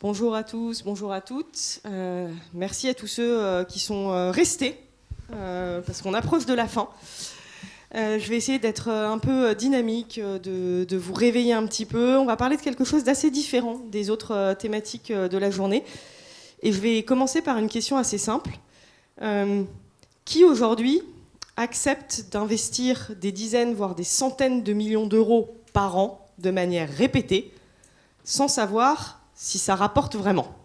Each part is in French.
Bonjour à tous, bonjour à toutes. Merci à tous ceux qui sont restés, parce qu'on approche de la fin. Je vais essayer d'être un peu dynamique, de vous réveiller un petit peu. On va parler de quelque chose d'assez différent des autres thématiques de la journée. Et je vais commencer par une question assez simple. Qui aujourd'hui accepte d'investir des dizaines, voire des centaines de millions d'euros par an de manière répétée, sans savoir si ça rapporte vraiment?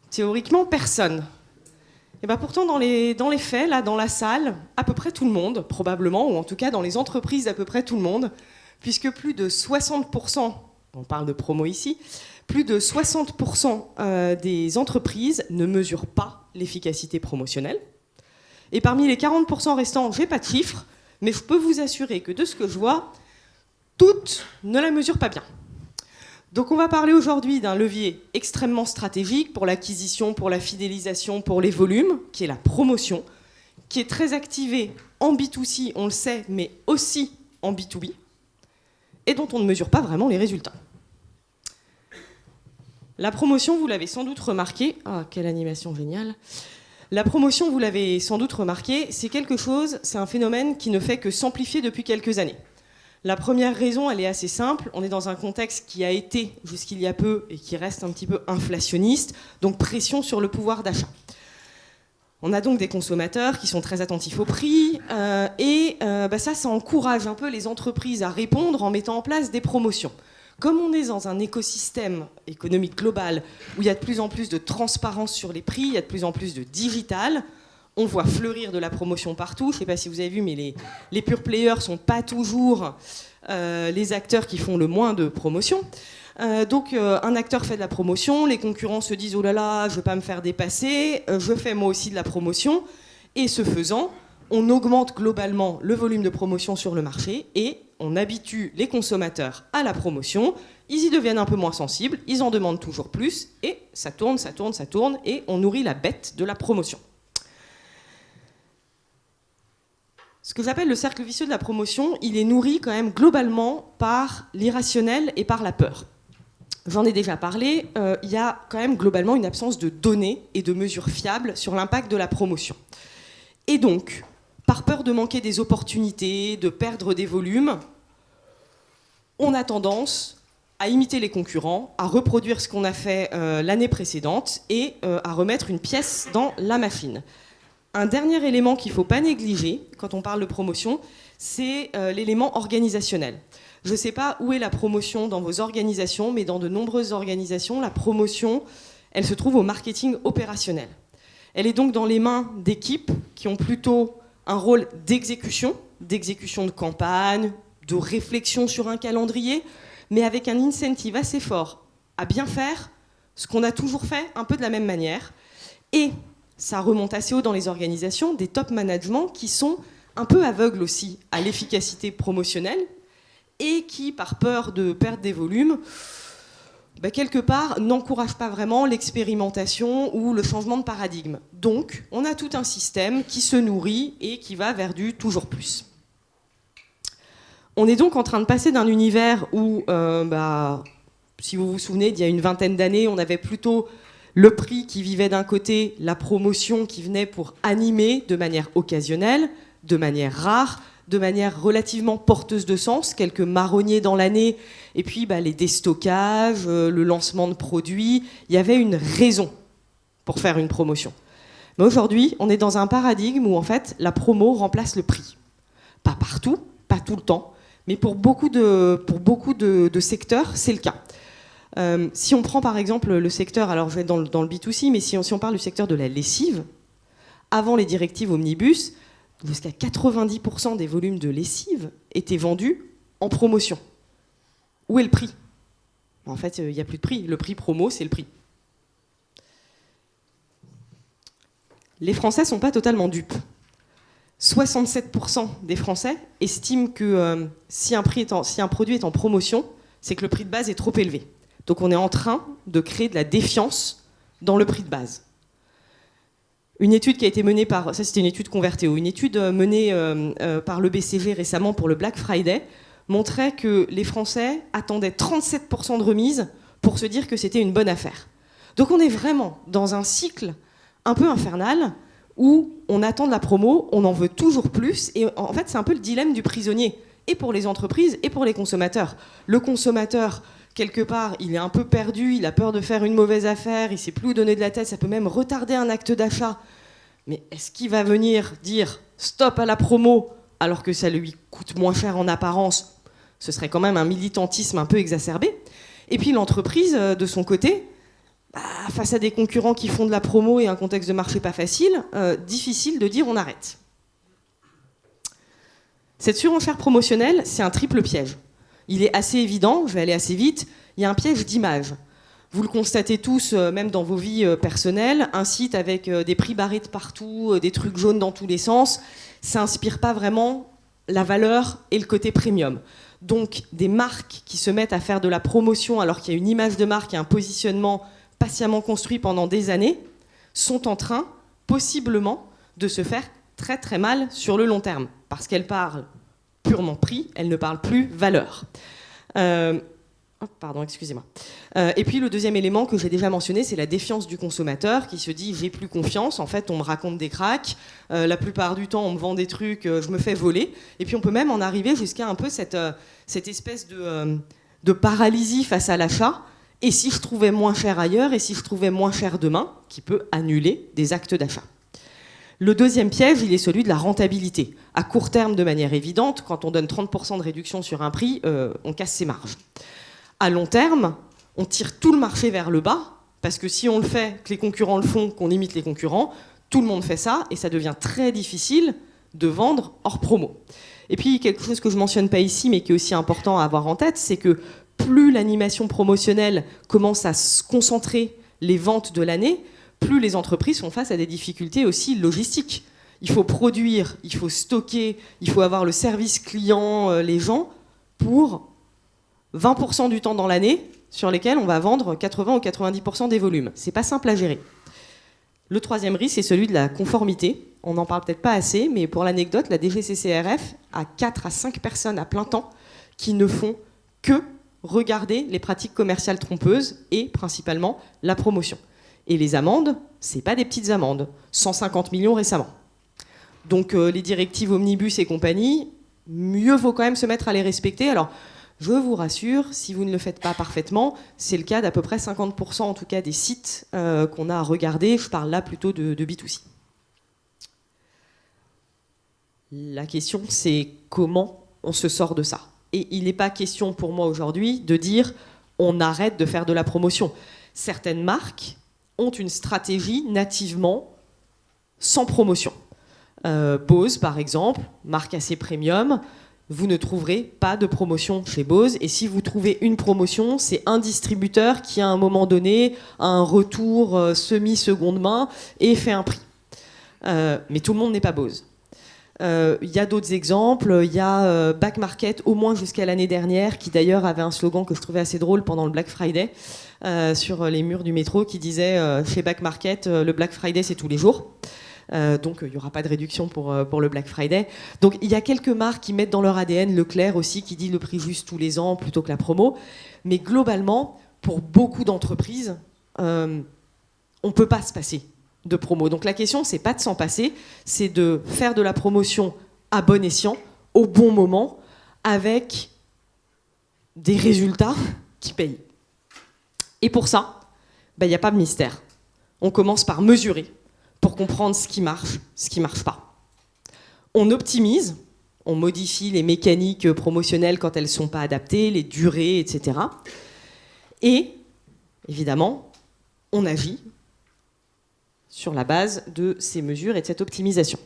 Théoriquement, personne. Et bien pourtant, dans les faits, là, dans la salle, à peu près tout le monde, probablement, ou en tout cas dans les entreprises d'à peu près tout le monde, puisque plus de 60%, on parle de promo ici, plus de 60% des entreprises ne mesurent pas l'efficacité promotionnelle. Et parmi les 40% restants, je n'ai pas de chiffres, mais je peux vous assurer que de ce que je vois, toutes ne la mesurent pas bien. Donc on va parler aujourd'hui d'un levier extrêmement stratégique pour l'acquisition, pour la fidélisation, pour les volumes, qui est la promotion, qui est très activée en B2C, on le sait, mais aussi en B2B, et dont on ne mesure pas vraiment les résultats. La promotion, vous l'avez sans doute remarqué, quelle animation géniale. La promotion, vous l'avez sans doute remarqué, c'est un phénomène qui ne fait que s'amplifier depuis quelques années. La première raison, elle est assez simple. On est dans un contexte qui a été, jusqu'il y a peu, et qui reste un petit peu inflationniste, donc pression sur le pouvoir d'achat. On a donc des consommateurs qui sont très attentifs au prix, ça encourage un peu les entreprises à répondre en mettant en place des promotions. Comme on est dans un écosystème économique global où il y a de plus en plus de transparence sur les prix, il y a de plus en plus de digital, on voit fleurir de la promotion partout. Je ne sais pas si vous avez vu, mais les pure players ne sont pas toujours les acteurs qui font le moins de promotion. Un acteur fait de la promotion, les concurrents se disent « Oh là là, je ne veux pas me faire dépasser, je fais moi aussi de la promotion ». Et ce faisant, on augmente globalement le volume de promotion sur le marché et on habitue les consommateurs à la promotion. Ils y deviennent un peu moins sensibles, ils en demandent toujours plus et ça tourne et on nourrit la bête de la promotion. Ce que j'appelle le cercle vicieux de la promotion, il est nourri quand même globalement par l'irrationnel et par la peur. J'en ai déjà parlé, il y a quand même globalement une absence de données et de mesures fiables sur l'impact de la promotion. Et donc, par peur de manquer des opportunités, de perdre des volumes, on a tendance à imiter les concurrents, à reproduire ce qu'on a fait l'année précédente et à remettre une pièce dans la machine. Un dernier élément qu'il ne faut pas négliger quand on parle de promotion, c'est l'élément organisationnel. Je ne sais pas où est la promotion dans vos organisations, mais dans de nombreuses organisations, la promotion, elle se trouve au marketing opérationnel. Elle est donc dans les mains d'équipes qui ont plutôt un rôle d'exécution de campagne, de réflexion sur un calendrier, mais avec un incentive assez fort à bien faire ce qu'on a toujours fait un peu de la même manière. Et ça remonte assez haut dans les organisations, des top managements qui sont un peu aveugles aussi à l'efficacité promotionnelle et qui, par peur de perdre des volumes, quelque part, n'encouragent pas vraiment l'expérimentation ou le changement de paradigme. Donc, on a tout un système qui se nourrit et qui va vers du toujours plus. On est donc en train de passer d'un univers où, si vous vous souvenez, d'il y a une vingtaine d'années, on avait plutôt le prix qui vivait d'un côté, la promotion qui venait pour animer de manière occasionnelle, de manière rare, de manière relativement porteuse de sens, quelques marronniers dans l'année, et puis les déstockages, le lancement de produits. Il y avait une raison pour faire une promotion. Mais aujourd'hui, on est dans un paradigme où en fait, la promo remplace le prix. Pas partout, pas tout le temps, mais pour beaucoup de secteurs, c'est le cas. Si on prend par exemple le secteur, alors je vais être dans le B2C, mais si on parle du secteur de la lessive, avant les directives Omnibus, jusqu'à 90% des volumes de lessive étaient vendus en promotion. Où est le prix ? En fait, il n'y a plus de prix. Le prix promo, c'est le prix. Les Français ne sont pas totalement dupes. 67% des Français estiment que si un produit est en promotion, c'est que le prix de base est trop élevé. Donc on est en train de créer de la défiance dans le prix de base. Une étude qui a été menée par, ça c'était une étude Convertéo, une étude menée par le BCG récemment pour le Black Friday montrait que les Français attendaient 37% de remise pour se dire que c'était une bonne affaire. Donc on est vraiment dans un cycle un peu infernal où on attend de la promo, on en veut toujours plus, et en fait c'est un peu le dilemme du prisonnier, et pour les entreprises et pour les consommateurs. Le consommateur, quelque part, il est un peu perdu, il a peur de faire une mauvaise affaire, il ne sait plus où donner de la tête, ça peut même retarder un acte d'achat. Mais est-ce qu'il va venir dire stop à la promo alors que ça lui coûte moins cher en apparence? Ce serait quand même un militantisme un peu exacerbé. Et puis l'entreprise, de son côté, face à des concurrents qui font de la promo et un contexte de marché pas facile, difficile de dire on arrête. Cette surenchère promotionnelle, c'est un triple piège. Il est assez évident, je vais aller assez vite, il y a un piège d'image. Vous le constatez tous, même dans vos vies personnelles, un site avec des prix barrés de partout, des trucs jaunes dans tous les sens, ça n'inspire pas vraiment la valeur et le côté premium. Donc des marques qui se mettent à faire de la promotion alors qu'il y a une image de marque et un positionnement patiemment construit pendant des années, sont en train, possiblement, de se faire très très mal sur le long terme. Parce qu'elles parlent purement prix, elles ne parlent plus valeur. Pardon, excusez-moi. Et puis le deuxième élément que j'ai déjà mentionné, c'est la défiance du consommateur qui se dit j'ai plus confiance, en fait on me raconte des cracks, la plupart du temps on me vend des trucs, je me fais voler. Et puis on peut même en arriver jusqu'à un peu cette espèce de paralysie face à l'achat. Et si je trouvais moins cher ailleurs, et si je trouvais moins cher demain, qui peut annuler des actes d'achat. Le deuxième piège, il est celui de la rentabilité. À court terme, de manière évidente, quand on donne 30% de réduction sur un prix, on casse ses marges. À long terme, on tire tout le marché vers le bas, parce que si on le fait, que les concurrents le font, qu'on imite les concurrents, tout le monde fait ça, et ça devient très difficile de vendre hors promo. Et puis, quelque chose que je ne mentionne pas ici, mais qui est aussi important à avoir en tête, c'est que plus l'animation promotionnelle commence à se concentrer les ventes de l'année, plus les entreprises font face à des difficultés aussi logistiques. Il faut produire, il faut stocker, il faut avoir le service client, les gens, pour 20% du temps dans l'année sur lesquels on va vendre 80 ou 90% des volumes. C'est pas simple à gérer. Le troisième risque, c'est celui de la conformité. On n'en parle peut-être pas assez, mais pour l'anecdote, la DGCCRF a 4 à 5 personnes à plein temps qui ne font que regarder les pratiques commerciales trompeuses et principalement la promotion. Et les amendes, c'est pas des petites amendes, 150 millions récemment. Donc les directives omnibus et compagnie, mieux vaut quand même se mettre à les respecter. Alors, je vous rassure, si vous ne le faites pas parfaitement, c'est le cas d'à peu près 50% en tout cas des sites qu'on a à regarder. Je parle là plutôt de B2C. La question, c'est comment on se sort de ça. Et il n'est pas question pour moi aujourd'hui de dire on arrête de faire de la promotion. Certaines marques ont une stratégie nativement sans promotion. Bose, par exemple, marque assez premium, vous ne trouverez pas de promotion chez Bose. Et si vous trouvez une promotion, c'est un distributeur qui, à un moment donné, a un retour semi-seconde main et fait un prix. Mais tout le monde n'est pas Bose. Il y a d'autres exemples. Il y a Back Market, au moins jusqu'à l'année dernière, qui d'ailleurs avait un slogan que je trouvais assez drôle pendant le Black Friday, sur les murs du métro, qui disait chez Back Market, le Black Friday, c'est tous les jours. Donc il n'y aura pas de réduction pour le Black Friday. Donc il y a quelques marques qui mettent dans leur ADN Leclerc aussi, qui dit le prix juste tous les ans plutôt que la promo. Mais globalement, pour beaucoup d'entreprises, on ne peut pas se passer de promo. Donc la question, c'est pas de s'en passer, c'est de faire de la promotion à bon escient, au bon moment, avec des résultats qui payent. Et pour ça, il n'y a pas de mystère. On commence par mesurer, pour comprendre ce qui marche pas. On optimise, on modifie les mécaniques promotionnelles quand elles ne sont pas adaptées, les durées, etc. Et, évidemment, on agit sur la base de ces mesures et de cette optimisation.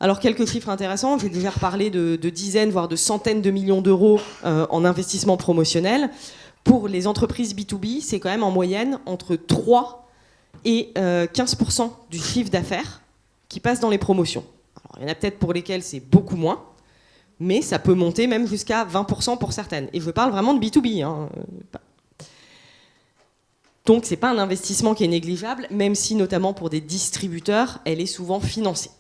Alors, quelques chiffres intéressants. J'ai déjà reparlé de dizaines, voire de centaines de millions d'euros en investissement promotionnel. Pour les entreprises B2B, c'est quand même en moyenne entre 3 et 15% du chiffre d'affaires qui passe dans les promotions. Alors, il y en a peut-être pour lesquels c'est beaucoup moins, mais ça peut monter même jusqu'à 20% pour certaines. Et je parle vraiment de B2B. Donc, ce n'est pas un investissement qui est négligeable, même si, notamment pour des distributeurs, elle est souvent financée.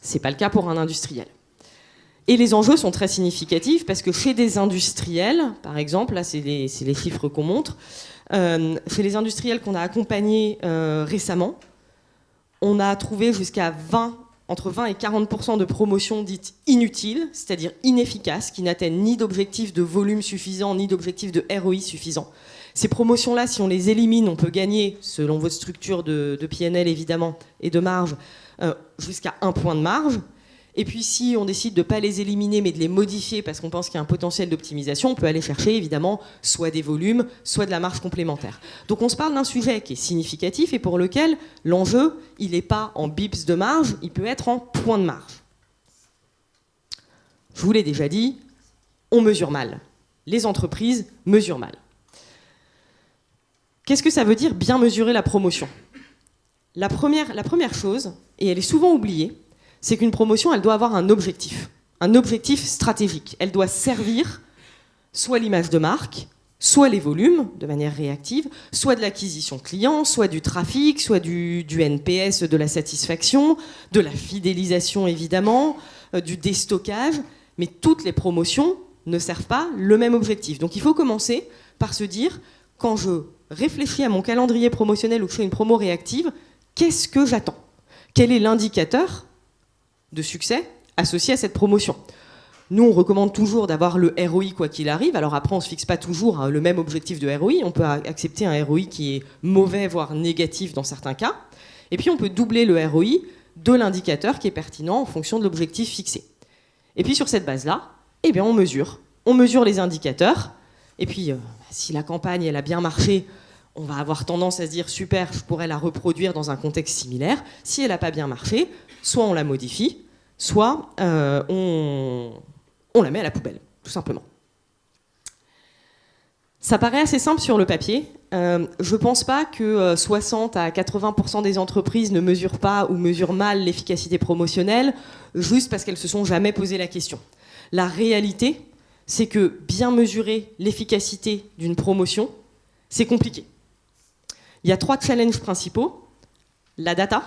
Ce n'est pas le cas pour un industriel. Et les enjeux sont très significatifs parce que chez des industriels, par exemple, là c'est les chiffres qu'on montre, chez les industriels qu'on a accompagnés récemment, on a trouvé entre 20 et 40% de promotions dites inutiles, c'est-à-dire inefficaces, qui n'atteignent ni d'objectif de volume suffisant, ni d'objectif de ROI suffisant. Ces promotions-là, si on les élimine, on peut gagner, selon votre structure de PNL évidemment, et de marge, jusqu'à 1 point de marge. Et puis si on décide de ne pas les éliminer, mais de les modifier parce qu'on pense qu'il y a un potentiel d'optimisation, on peut aller chercher évidemment soit des volumes, soit de la marge complémentaire. Donc on se parle d'un sujet qui est significatif et pour lequel l'enjeu, il n'est pas en bips de marge, il peut être en points de marge. Je vous l'ai déjà dit, on mesure mal. Les entreprises mesurent mal. Qu'est-ce que ça veut dire bien mesurer la promotion ? La première chose, et elle est souvent oubliée, c'est qu'une promotion, elle doit avoir un objectif stratégique. Elle doit servir soit l'image de marque, soit les volumes, de manière réactive, soit de l'acquisition client, soit du trafic, soit du NPS, de la satisfaction, de la fidélisation évidemment, du déstockage. Mais toutes les promotions ne servent pas le même objectif. Donc il faut commencer par se dire, quand je réfléchis à mon calendrier promotionnel ou que je fais une promo réactive, qu'est-ce que j'attends ? Quel est l'indicateur de succès associé à cette promotion ? Nous, on recommande toujours d'avoir le ROI quoi qu'il arrive. Alors après, on ne se fixe pas toujours le même objectif de ROI. On peut accepter un ROI qui est mauvais, voire négatif dans certains cas. Et puis, on peut doubler le ROI de l'indicateur qui est pertinent en fonction de l'objectif fixé. Et puis, sur cette base-là, eh bien, on mesure. On mesure les indicateurs. Et puis, si la campagne elle a bien marché, on va avoir tendance à se dire « super, je pourrais la reproduire dans un contexte similaire ». Si elle n'a pas bien marché, soit on la modifie, soit on la met à la poubelle, tout simplement. Ça paraît assez simple sur le papier. Je ne pense pas que 60 à 80% des entreprises ne mesurent pas ou mesurent mal l'efficacité promotionnelle juste parce qu'elles ne se sont jamais posé la question. La réalité, c'est que bien mesurer l'efficacité d'une promotion, c'est compliqué. Il y a 3 challenges principaux. La data,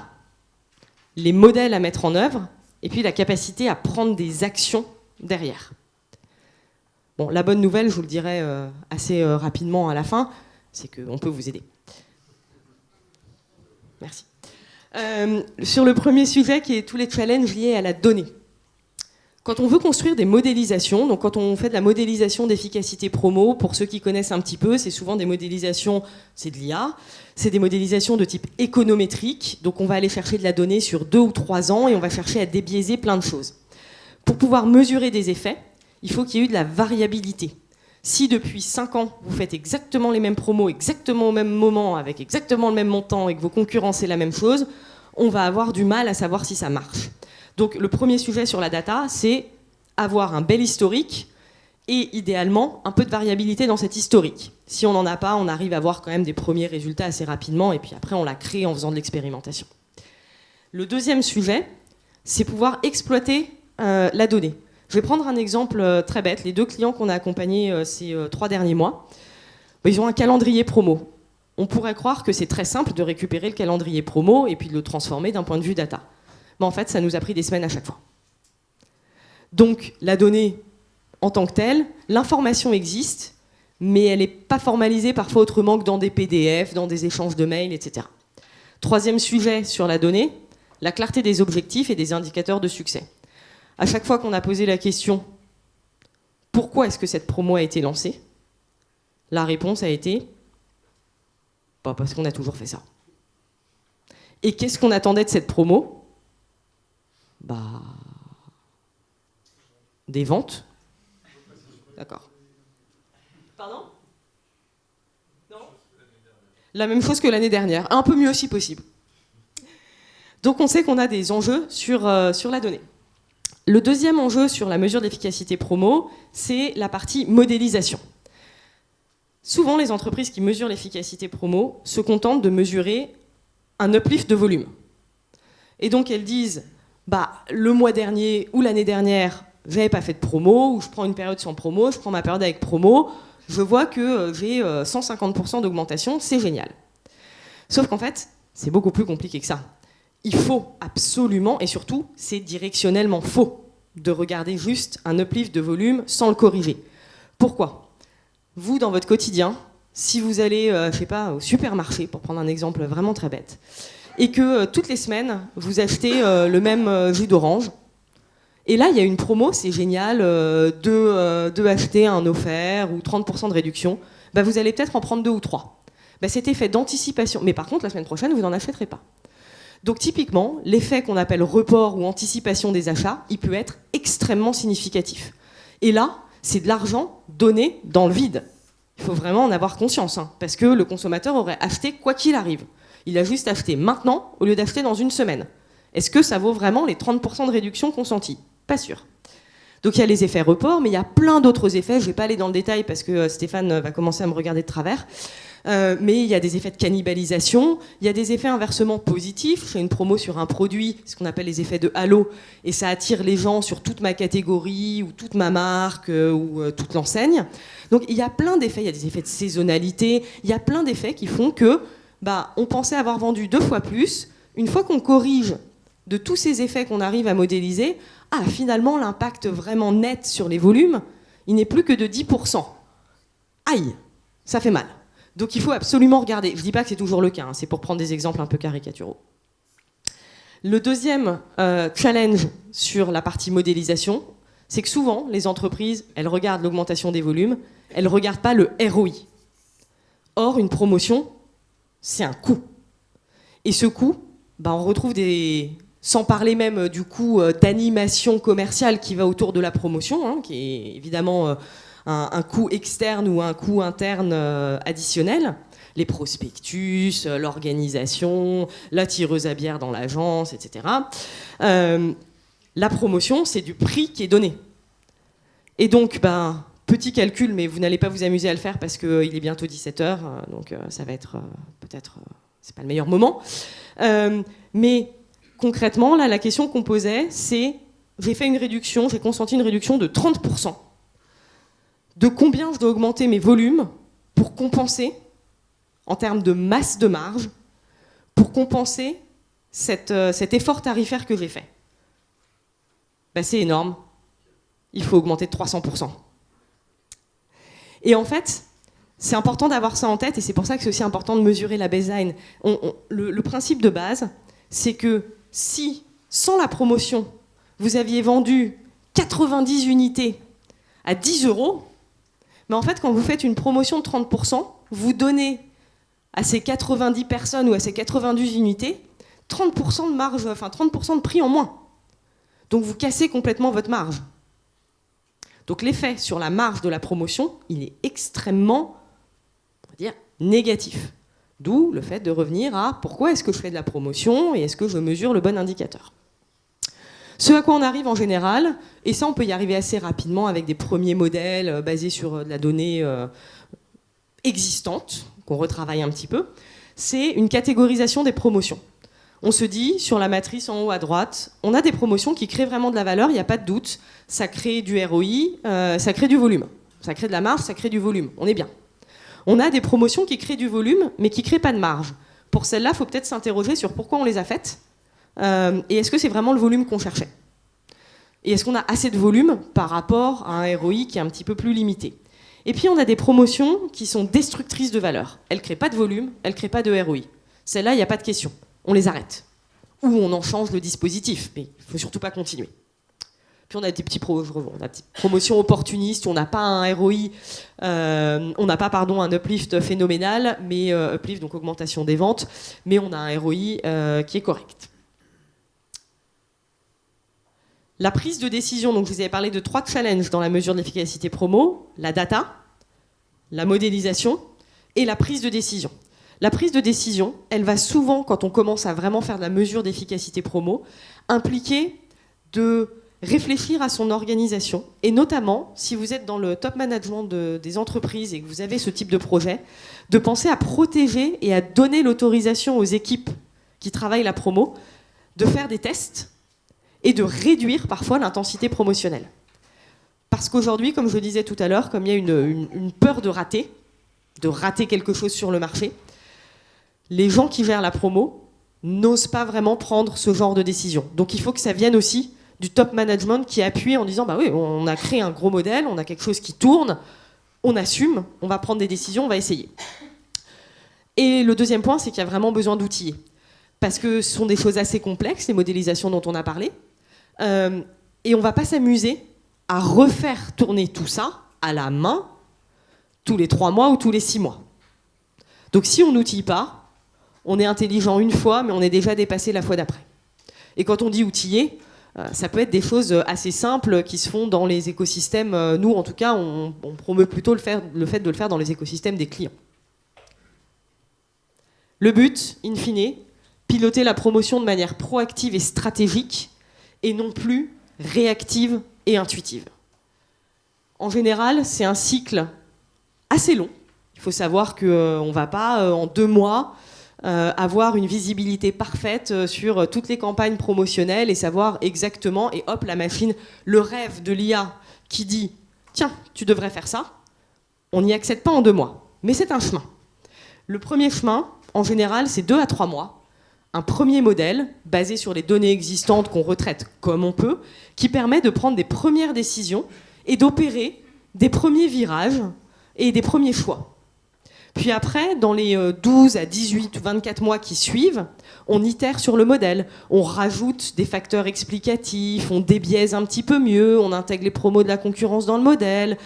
les modèles à mettre en œuvre, et puis la capacité à prendre des actions derrière. Bon, la bonne nouvelle, je vous le dirai assez rapidement à la fin, c'est qu'on peut vous aider. Merci. Sur le premier sujet, qui est tous les challenges liés à la donnée. Quand on veut construire des modélisations, donc quand on fait de la modélisation d'efficacité promo, pour ceux qui connaissent un petit peu, c'est souvent des modélisations, c'est de l'IA, c'est des modélisations de type économétrique, donc on va aller chercher de la donnée sur 2 ou 3 ans et on va chercher à débiaiser plein de choses. Pour pouvoir mesurer des effets, il faut qu'il y ait eu de la variabilité. Si depuis 5 ans, vous faites exactement les mêmes promos, exactement au même moment, avec exactement le même montant et que vos concurrents c'est la même chose, on va avoir du mal à savoir si ça marche. Donc le premier sujet sur la data, c'est avoir un bel historique et idéalement un peu de variabilité dans cet historique. Si on n'en a pas, on arrive à avoir quand même des premiers résultats assez rapidement et puis après on la crée en faisant de l'expérimentation. Le deuxième sujet, c'est pouvoir exploiter la donnée. Je vais prendre un exemple très bête. Les 2 clients qu'on a accompagnés ces 3 derniers mois, ils ont un calendrier promo. On pourrait croire que c'est très simple de récupérer le calendrier promo et puis de le transformer d'un point de vue data. Mais en fait, ça nous a pris des semaines à chaque fois. Donc, la donnée en tant que telle, l'information existe, mais elle n'est pas formalisée parfois autrement que dans des PDF, dans des échanges de mails, etc. Troisième sujet sur la donnée, la clarté des objectifs et des indicateurs de succès. À chaque fois qu'on a posé la question « Pourquoi est-ce que cette promo a été lancée ?», la réponse a été « Parce qu'on a toujours fait ça ». Et qu'est-ce qu'on attendait de cette promo ? Des ventes. D'accord. Pardon ? Non ? La même chose que l'année dernière. Un peu mieux si possible. Donc on sait qu'on a des enjeux sur la donnée. Le deuxième enjeu sur la mesure d'efficacité promo, c'est la partie modélisation. Souvent, les entreprises qui mesurent l'efficacité promo se contentent de mesurer un uplift de volume. Et donc elles disent le mois dernier ou l'année dernière, j'avais pas fait de promo, ou je prends une période sans promo, je prends ma période avec promo, je vois que j'ai 150% d'augmentation, c'est génial. Sauf qu'en fait, c'est beaucoup plus compliqué que ça. Il faut absolument, et surtout, c'est directionnellement faux, de regarder juste un uplift de volume sans le corriger. Pourquoi ? Vous, dans votre quotidien, si vous allez, je sais pas, au supermarché, pour prendre un exemple vraiment très bête, et que toutes les semaines, vous achetez le même jus d'orange, et là, il y a une promo, c'est génial, deux acheter, un offert, ou 30% de réduction, bah, vous allez peut-être en prendre 2 ou 3. Bah, cet effet d'anticipation, mais par contre, la semaine prochaine, vous n'en achèterez pas. Donc typiquement, l'effet qu'on appelle report ou anticipation des achats, il peut être extrêmement significatif. Et là, c'est de l'argent donné dans le vide. Il faut vraiment en avoir conscience, hein, parce que le consommateur aurait acheté quoi qu'il arrive. Il a juste acheté maintenant au lieu d'acheter dans une semaine. Est-ce que ça vaut vraiment les 30% de réduction consentis ? Pas sûr. Donc il y a les effets report, mais il y a plein d'autres effets. Je ne vais pas aller dans le détail parce que Stéphane va commencer à me regarder de travers. Mais il y a des effets de cannibalisation, il y a des effets inversement positifs. Je fais une promo sur un produit, ce qu'on appelle les effets de halo, et ça attire les gens sur toute ma catégorie, ou toute ma marque, ou toute l'enseigne. Donc il y a plein d'effets, il y a des effets de saisonnalité, il y a plein d'effets qui font que on pensait avoir vendu 2 fois plus. Une fois qu'on corrige de tous ces effets qu'on arrive à modéliser, finalement l'impact vraiment net sur les volumes, il n'est plus que de 10%. Aïe, ça fait mal. Donc il faut absolument regarder. Je ne dis pas que c'est toujours le cas, hein, c'est pour prendre des exemples un peu caricaturaux. Le deuxième challenge sur la partie modélisation, c'est que souvent, les entreprises, elles regardent l'augmentation des volumes, elles ne regardent pas le ROI. Or, une promotion, c'est un coût. Et ce coût, on retrouve sans parler même du coût d'animation commerciale qui va autour de la promotion, hein, qui est évidemment un coût externe ou un coût interne additionnel, les prospectus, l'organisation, la tireuse à bière dans l'agence, etc. La promotion, c'est du prix qui est donné. Et donc, petit calcul, mais vous n'allez pas vous amuser à le faire parce qu'il est bientôt 17h, donc ça va être peut-être, c'est pas le meilleur moment. Mais concrètement, là, la question qu'on posait, c'est, j'ai fait une réduction, j'ai consenti une réduction de 30%. De combien je dois augmenter mes volumes pour compenser, en termes de masse de marge, pour compenser cet effort tarifaire que j'ai fait. C'est énorme. Il faut augmenter de 300%. Et en fait, c'est important d'avoir ça en tête, et c'est pour ça que c'est aussi important de mesurer la baseline. Le principe de base, c'est que si, sans la promotion, vous aviez vendu 90 unités à 10 €, mais en fait, quand vous faites une promotion de 30%, vous donnez à ces 90 personnes ou à ces 90 unités 30% de marge, 30% de prix en moins. Donc vous cassez complètement votre marge. Donc l'effet sur la marge de la promotion, il est extrêmement, on va dire, négatif. D'où le fait de revenir à pourquoi est-ce que je fais de la promotion et est-ce que je mesure le bon indicateur. Ce à quoi on arrive en général, et ça on peut y arriver assez rapidement avec des premiers modèles basés sur de la donnée existante, qu'on retravaille un petit peu, c'est une catégorisation des promotions. On se dit, sur la matrice en haut à droite, on a des promotions qui créent vraiment de la valeur, il n'y a pas de doute, ça crée du ROI, ça crée du volume. Ça crée de la marge, ça crée du volume, on est bien. On a des promotions qui créent du volume, mais qui ne créent pas de marge. Pour celles-là, il faut peut-être s'interroger sur pourquoi on les a faites, et est-ce que c'est vraiment le volume qu'on cherchait ? Et est-ce qu'on a assez de volume par rapport à un ROI qui est un petit peu plus limité ? Et puis on a des promotions qui sont destructrices de valeur. Elles ne créent pas de volume, elles ne créent pas de ROI. Celles-là, il n'y a pas de question. On les arrête. Ou on en change le dispositif, mais il ne faut surtout pas continuer. Puis on a des petites promotions opportunistes, on n'a pas un ROI, on n'a pas un uplift phénoménal, mais uplift, donc augmentation des ventes, mais on a un ROI qui est correct. La prise de décision, donc je vous avais parlé de 3 challenges dans la mesure de l'efficacité promo, la data, la modélisation et la prise de décision. La prise de décision, elle va souvent, quand on commence à vraiment faire de la mesure d'efficacité promo, impliquer de réfléchir à son organisation, et notamment, si vous êtes dans le top management des entreprises et que vous avez ce type de projet, de penser à protéger et à donner l'autorisation aux équipes qui travaillent la promo de faire des tests et de réduire parfois l'intensité promotionnelle. Parce qu'aujourd'hui, comme je le disais tout à l'heure, comme il y a une peur de rater quelque chose sur le marché, les gens qui gèrent la promo n'osent pas vraiment prendre ce genre de décision. Donc il faut que ça vienne aussi du top management qui appuie en disant bah oui, on a créé un gros modèle, on a quelque chose qui tourne, on assume, on va prendre des décisions, on va essayer. Et le deuxième point, c'est qu'il y a vraiment besoin d'outiller. Parce que ce sont des choses assez complexes, les modélisations dont on a parlé. Et on ne va pas s'amuser à refaire tourner tout ça à la main tous les 3 mois ou tous les 6 mois. Donc si on n'outille pas, on est intelligent une fois, mais on est déjà dépassé la fois d'après. Et quand on dit outiller, ça peut être des choses assez simples qui se font dans les écosystèmes. Nous, en tout cas, on promeut plutôt le fait de le faire dans les écosystèmes des clients. Le but, in fine, piloter la promotion de manière proactive et stratégique, et non plus réactive et intuitive. En général, c'est un cycle assez long. Il faut savoir qu'on ne va pas, en 2 mois, avoir une visibilité parfaite sur toutes les campagnes promotionnelles et savoir exactement, et hop, la machine, le rêve de l'IA qui dit « Tiens, tu devrais faire ça », on n'y accède pas en 2 mois. Mais c'est un chemin. Le premier chemin, en général, c'est 2 à 3 mois. Un premier modèle, basé sur les données existantes qu'on retraite comme on peut, qui permet de prendre des premières décisions et d'opérer des premiers virages et des premiers choix. Puis après, dans les 12 à 18 ou 24 mois qui suivent, on itère sur le modèle. On rajoute des facteurs explicatifs, on débiaise un petit peu mieux, on intègre les promos de la concurrence dans le modèle,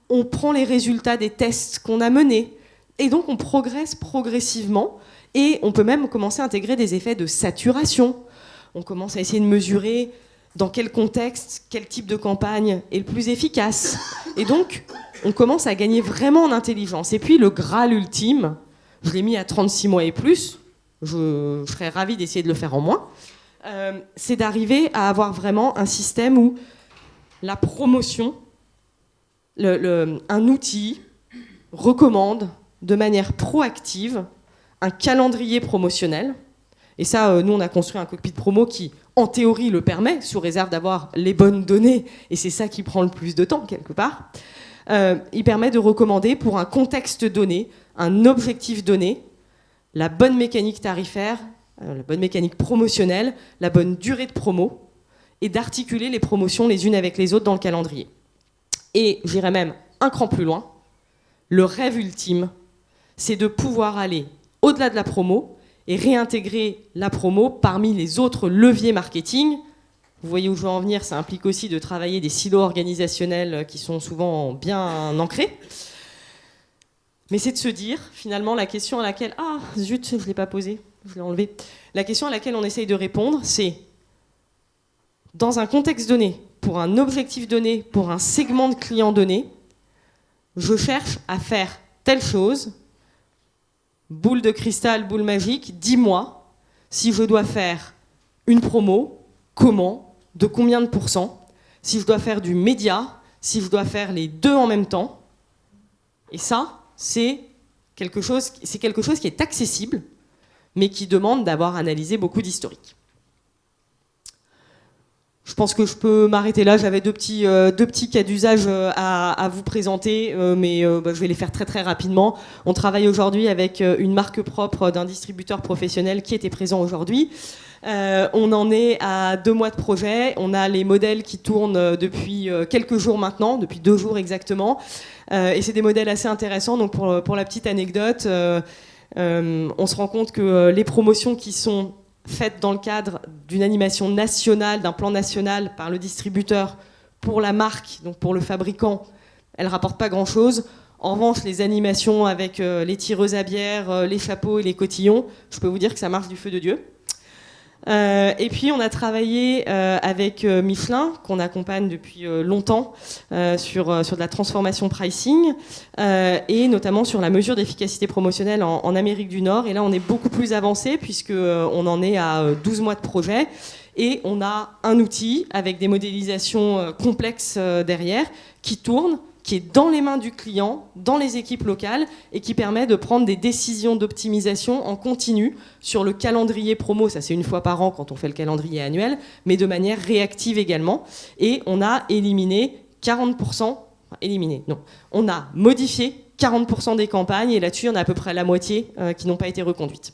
on prend les résultats des tests qu'on a menés. Et donc, on progresse progressivement et on peut même commencer à intégrer des effets de saturation. On commence à essayer de mesurer dans quel contexte, quel type de campagne est le plus efficace. Et donc, on commence à gagner vraiment en intelligence. Et puis, le Graal ultime, je l'ai mis à 36 mois et plus, je serais ravie d'essayer de le faire en moins, c'est d'arriver à avoir vraiment un système où la promotion, un outil recommande de manière proactive un calendrier promotionnel. Et ça, nous, on a construit un cockpit promo qui, en théorie, le permet, sous réserve d'avoir les bonnes données, et c'est ça qui prend le plus de temps, quelque part. Il permet de recommander, pour un contexte donné, un objectif donné, la bonne mécanique tarifaire, la bonne mécanique promotionnelle, la bonne durée de promo, et d'articuler les promotions les unes avec les autres dans le calendrier. Et j'irais même un cran plus loin, le rêve ultime, c'est de pouvoir aller au-delà de la promo et réintégrer la promo parmi les autres leviers marketing. Vous voyez où je veux en venir, ça implique aussi de travailler des silos organisationnels qui sont souvent bien ancrés. Mais c'est de se dire, finalement, la question à laquelle... Ah, zut, je ne l'ai pas posée, je l'ai enlevée. La question à laquelle on essaye de répondre, c'est, dans un contexte donné, pour un objectif donné, pour un segment de clients donné, je cherche à faire telle chose, boule de cristal, boule magique, dis-moi si je dois faire une promo, comment, de combien de pourcents, si je dois faire du média, si je dois faire les deux en même temps. Et ça, c'est quelque chose qui est accessible, mais qui demande d'avoir analysé beaucoup d'historique. Je pense que je peux m'arrêter là. J'avais deux petits cas d'usage à vous présenter, mais je vais les faire très très rapidement. On travaille aujourd'hui avec une marque propre d'un distributeur professionnel qui était présent aujourd'hui. On en est à 2 mois de projet. On a les modèles qui tournent depuis quelques jours maintenant, depuis 2 jours exactement. Et c'est des modèles assez intéressants. Donc pour la petite anecdote, on se rend compte que les promotions qui sont faites dans le cadre d'une animation nationale, d'un plan national par le distributeur pour la marque, donc pour le fabricant, elles ne rapportent pas grand-chose. En revanche, les animations avec les tireuses à bière, les chapeaux et les cotillons, je peux vous dire que ça marche du feu de Dieu. Et puis on a travaillé avec Michelin, qu'on accompagne depuis longtemps, sur de la transformation pricing, et notamment sur la mesure d'efficacité promotionnelle en Amérique du Nord. Et là on est beaucoup plus avancé, puisqu'on en est à 12 mois de projet, et on a un outil avec des modélisations complexes derrière, qui tourne, qui est dans les mains du client, dans les équipes locales, et qui permet de prendre des décisions d'optimisation en continu sur le calendrier promo. Ça, c'est 1 fois par an quand on fait le calendrier annuel, mais de manière réactive également. Et on a éliminé 40%, on a modifié 40% des campagnes, et là-dessus, on a à peu près la moitié qui n'ont pas été reconduites.